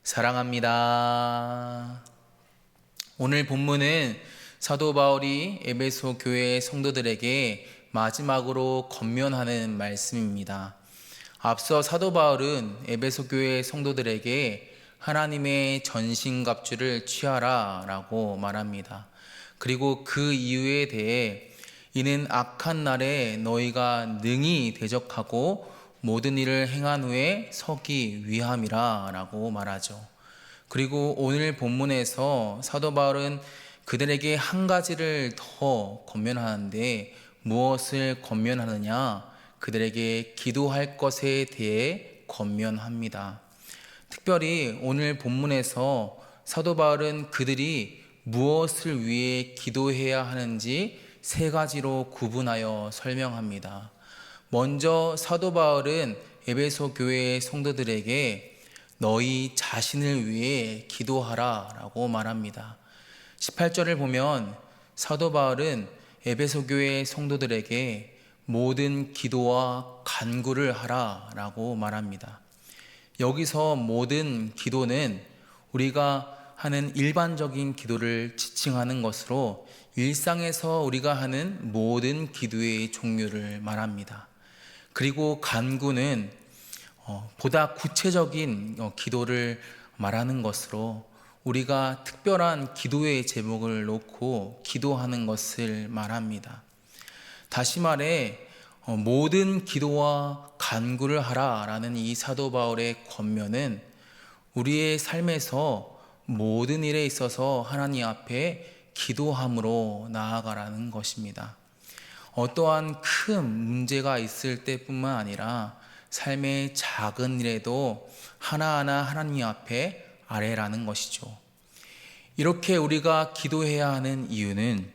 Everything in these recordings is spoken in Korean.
사랑합니다. 오늘 본문은 사도 바울이 에베소 교회 성도들에게 마지막으로 권면하는 말씀입니다. 앞서 사도 바울은 에베소 교회 성도들에게 하나님의 전신갑주를 취하라 라고 말합니다. 그리고 그 이유에 대해 이는 악한 날에 너희가 능히 대적하고 모든 일을 행한 후에 서기 위함이라 라고 말하죠. 그리고 오늘 본문에서 사도 바울은 그들에게 한 가지를 더 권면하는데 무엇을 권면하느냐? 그들에게 기도할 것에 대해 권면합니다. 특별히 오늘 본문에서 사도 바울은 그들이 무엇을 위해 기도해야 하는지 세 가지로 구분하여 설명합니다. 먼저 사도 바울은 에베소 교회의 성도들에게 너희 자신을 위해 기도하라 라고 말합니다. 18절을 보면 사도 바울은 에베소 교회의 성도들에게 모든 기도와 간구를 하라 라고 말합니다. 여기서 모든 기도는 우리가 하는 일반적인 기도를 지칭하는 것으로 일상에서 우리가 하는 모든 기도의 종류를 말합니다. 그리고 간구는 보다 구체적인 기도를 말하는 것으로 우리가 특별한 기도의 제목을 놓고 기도하는 것을 말합니다. 다시 말해 모든 기도와 간구를 하라라는 이 사도 바울의 권면은 우리의 삶에서 모든 일에 있어서 하나님 앞에 기도함으로 나아가라는 것입니다. 어떠한 큰 문제가 있을 때뿐만 아니라 삶의 작은 일에도 하나하나 하나님 앞에 아뢰라는 것이죠. 이렇게 우리가 기도해야 하는 이유는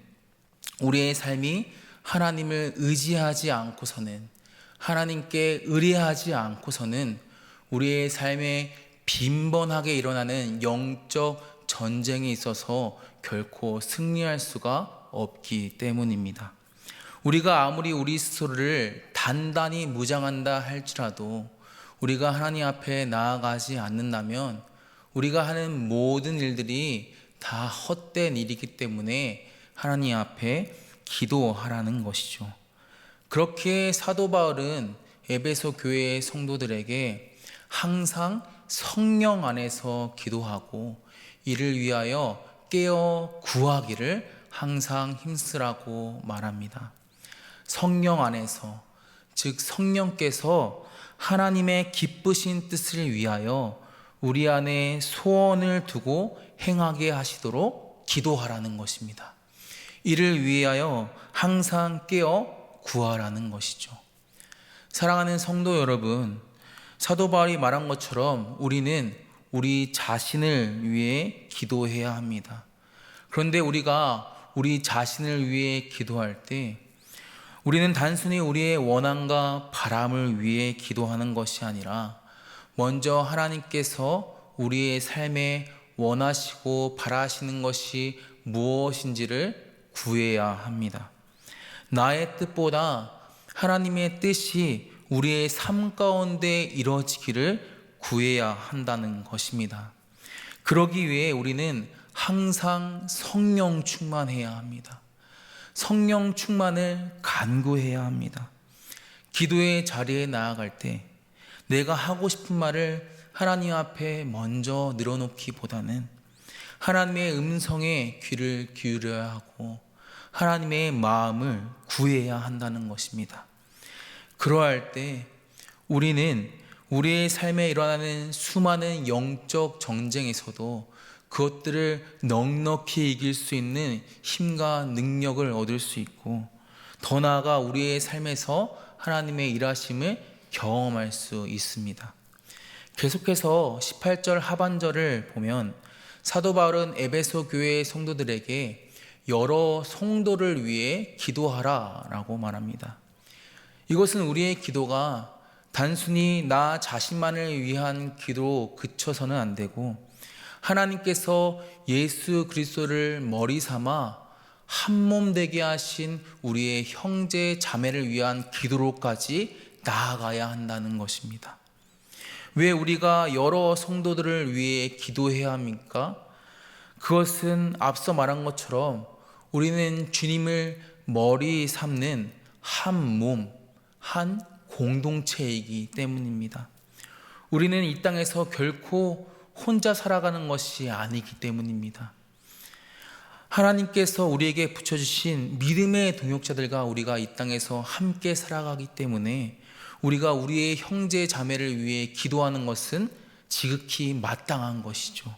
우리의 삶이 하나님을 의지하지 않고서는, 하나님께 의뢰하지 않고서는 우리의 삶에 빈번하게 일어나는 영적 전쟁에 있어서 결코 승리할 수가 없기 때문입니다. 우리가 아무리 우리 스스로를 단단히 무장한다 할지라도 우리가 하나님 앞에 나아가지 않는다면 우리가 하는 모든 일들이 다 헛된 일이기 때문에 하나님 앞에 기도하라는 것이죠. 그렇게 사도 바울은 에베소 교회의 성도들에게 항상 성령 안에서 기도하고 이를 위하여 깨어 구하기를 항상 힘쓰라고 말합니다. 성령 안에서, 즉 성령께서 하나님의 기쁘신 뜻을 위하여 우리 안에 소원을 두고 행하게 하시도록 기도하라는 것입니다. 이를 위하여 항상 깨어 구하라는 것이죠. 사랑하는 성도 여러분, 사도 바울이 말한 것처럼 우리는 우리 자신을 위해 기도해야 합니다. 그런데 우리가 우리 자신을 위해 기도할 때 우리는 단순히 우리의 원함과 바람을 위해 기도하는 것이 아니라 먼저 하나님께서 우리의 삶에 원하시고 바라시는 것이 무엇인지를 구해야 합니다. 나의 뜻보다 하나님의 뜻이 우리의 삶 가운데 이루어지기를 구해야 한다는 것입니다. 그러기 위해 우리는 항상 성령 충만해야 합니다. 성령 충만을 간구해야 합니다. 기도의 자리에 나아갈 때 내가 하고 싶은 말을 하나님 앞에 먼저 늘어놓기보다는 하나님의 음성에 귀를 기울여야 하고 하나님의 마음을 구해야 한다는 것입니다. 그러할 때 우리는 우리의 삶에 일어나는 수많은 영적 전쟁에서도 그것들을 넉넉히 이길 수 있는 힘과 능력을 얻을 수 있고 더 나아가 우리의 삶에서 하나님의 일하심을 경험할 수 있습니다. 계속해서 18절 하반절을 보면 사도 바울은 에베소 교회의 성도들에게 여러 성도를 위해 기도하라 라고 말합니다. 이것은 우리의 기도가 단순히 나 자신만을 위한 기도로 그쳐서는 안 되고 하나님께서 예수 그리스도를 머리 삼아 한 몸 되게 하신 우리의 형제 자매를 위한 기도로까지 나아가야 한다는 것입니다. 왜 우리가 여러 성도들을 위해 기도해야 합니까? 그것은 앞서 말한 것처럼 우리는 주님을 머리 삼는 한 몸, 한 공동체이기 때문입니다. 우리는 이 땅에서 결코 혼자 살아가는 것이 아니기 때문입니다. 하나님께서 우리에게 붙여주신 믿음의 동역자들과 우리가 이 땅에서 함께 살아가기 때문에 우리가 우리의 형제 자매를 위해 기도하는 것은 지극히 마땅한 것이죠.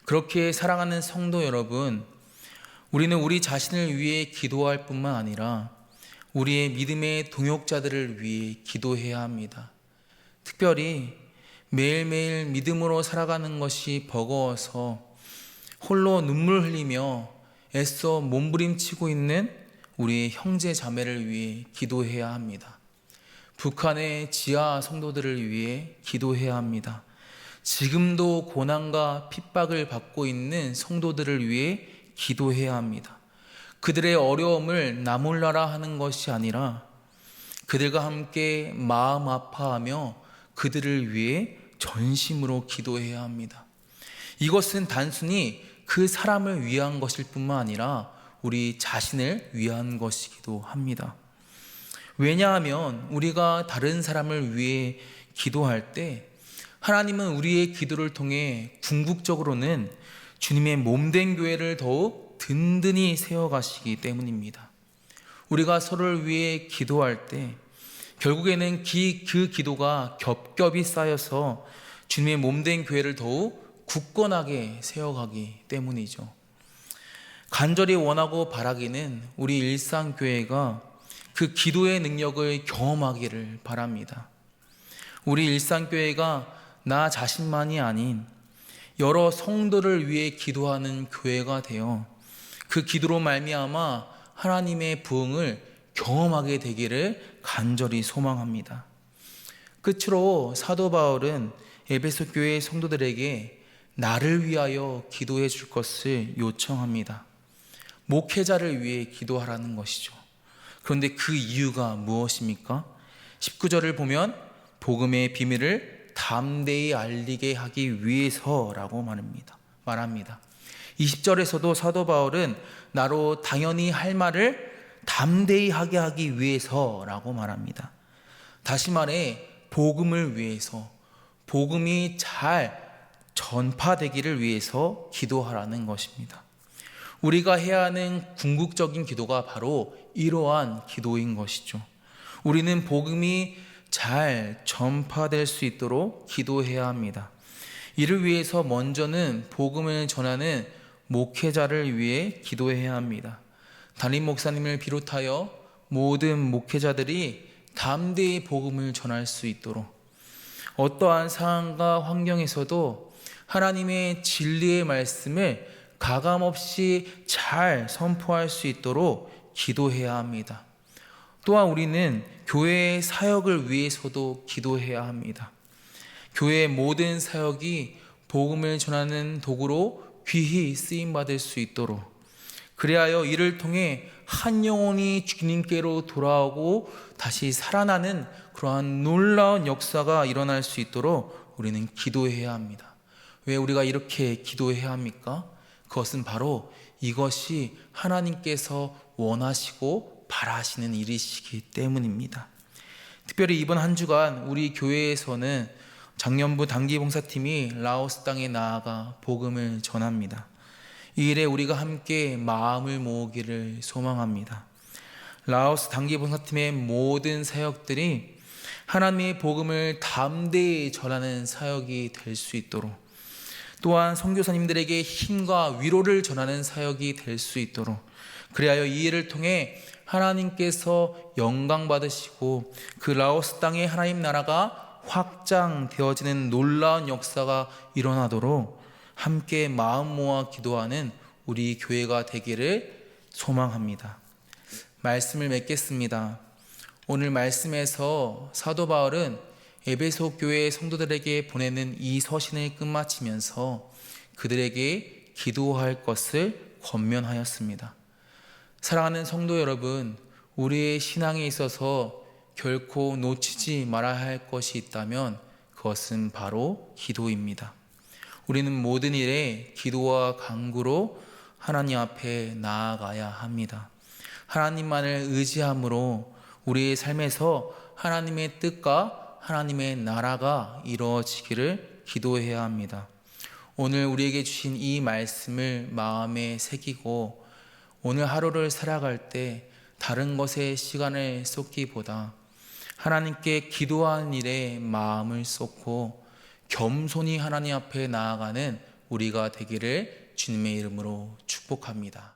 그렇게 사랑하는 성도 여러분, 우리는 우리 자신을 위해 기도할 뿐만 아니라 우리의 믿음의 동역자들을 위해 기도해야 합니다. 특별히 매일매일 믿음으로 살아가는 것이 버거워서 홀로 눈물 흘리며 애써 몸부림치고 있는 우리의 형제 자매를 위해 기도해야 합니다. 북한의 지하 성도들을 위해 기도해야 합니다. 지금도 고난과 핍박을 받고 있는 성도들을 위해 기도해야 합니다. 그들의 어려움을 나 몰라라 하는 것이 아니라 그들과 함께 마음 아파하며 그들을 위해 전심으로 기도해야 합니다. 이것은 단순히 그 사람을 위한 것일 뿐만 아니라 우리 자신을 위한 것이기도 합니다. 왜냐하면 우리가 다른 사람을 위해 기도할 때 하나님은 우리의 기도를 통해 궁극적으로는 주님의 몸된 교회를 더욱 든든히 세워가시기 때문입니다. 우리가 서로를 위해 기도할 때 결국에는 그 기도가 겹겹이 쌓여서 주님의 몸된 교회를 더욱 굳건하게 세워가기 때문이죠. 간절히 원하고 바라기는 우리 일상교회가 그 기도의 능력을 경험하기를 바랍니다. 우리 일상교회가 나 자신만이 아닌 여러 성도를 위해 기도하는 교회가 되어 그 기도로 말미암아 하나님의 부흥을 경험하게 되기를 간절히 소망합니다. 끝으로 사도 바울은 에베소 교회 성도들에게 나를 위하여 기도해 줄 것을 요청합니다. 목회자를 위해 기도하라는 것이죠. 그런데 그 이유가 무엇입니까? 19절을 보면 복음의 비밀을 담대히 알리게 하기 위해서라고 말합니다. 20절에서도 사도 바울은 나로 당연히 할 말을 담대히 하게 하기 위해서라고 말합니다. 다시 말해 복음을 위해서, 복음이 잘 전파되기를 위해서 기도하라는 것입니다. 우리가 해야 하는 궁극적인 기도가 바로 이러한 기도인 것이죠. 우리는 복음이 잘 전파될 수 있도록 기도해야 합니다. 이를 위해서 먼저는 복음을 전하는 목회자를 위해 기도해야 합니다. 담임 목사님을 비롯하여 모든 목회자들이 담대히 복음을 전할 수 있도록 어떠한 상황과 환경에서도 하나님의 진리의 말씀을 가감없이 잘 선포할 수 있도록 기도해야 합니다. 또한 우리는 교회의 사역을 위해서도 기도해야 합니다. 교회의 모든 사역이 복음을 전하는 도구로 귀히 쓰임받을 수 있도록, 그리하여 이를 통해 한 영혼이 주님께로 돌아오고 다시 살아나는 그러한 놀라운 역사가 일어날 수 있도록 우리는 기도해야 합니다. 왜 우리가 이렇게 기도해야 합니까? 그것은 바로 이것이 하나님께서 원하시고 바라시는 일이시기 때문입니다. 특별히 이번 한 주간 우리 교회에서는 장년부 단기봉사팀이 라오스 땅에 나아가 복음을 전합니다. 이 일에 우리가 함께 마음을 모으기를 소망합니다. 라오스 단기봉사팀의 모든 사역들이 하나님의 복음을 담대히 전하는 사역이 될 수 있도록, 또한 선교사님들에게 힘과 위로를 전하는 사역이 될 수 있도록, 그리하여 이 일을 통해 하나님께서 영광 받으시고 그 라오스 땅에 하나님 나라가 확장되어지는 놀라운 역사가 일어나도록 함께 마음 모아 기도하는 우리 교회가 되기를 소망합니다. 말씀을 맺겠습니다. 오늘 말씀에서 사도 바울은 에베소 교회 성도들에게 보내는 이 서신을 끝마치면서 그들에게 기도할 것을 권면하였습니다. 사랑하는 성도 여러분, 우리의 신앙에 있어서 결코 놓치지 말아야 할 것이 있다면 그것은 바로 기도입니다. 우리는 모든 일에 기도와 간구로 하나님 앞에 나아가야 합니다. 하나님만을 의지함으로 우리의 삶에서 하나님의 뜻과 하나님의 나라가 이루어지기를 기도해야 합니다. 오늘 우리에게 주신 이 말씀을 마음에 새기고 오늘 하루를 살아갈 때 다른 것에 시간을 쏟기보다 하나님께 기도하는 일에 마음을 쏟고 겸손히 하나님 앞에 나아가는 우리가 되기를 주님의 이름으로 축복합니다.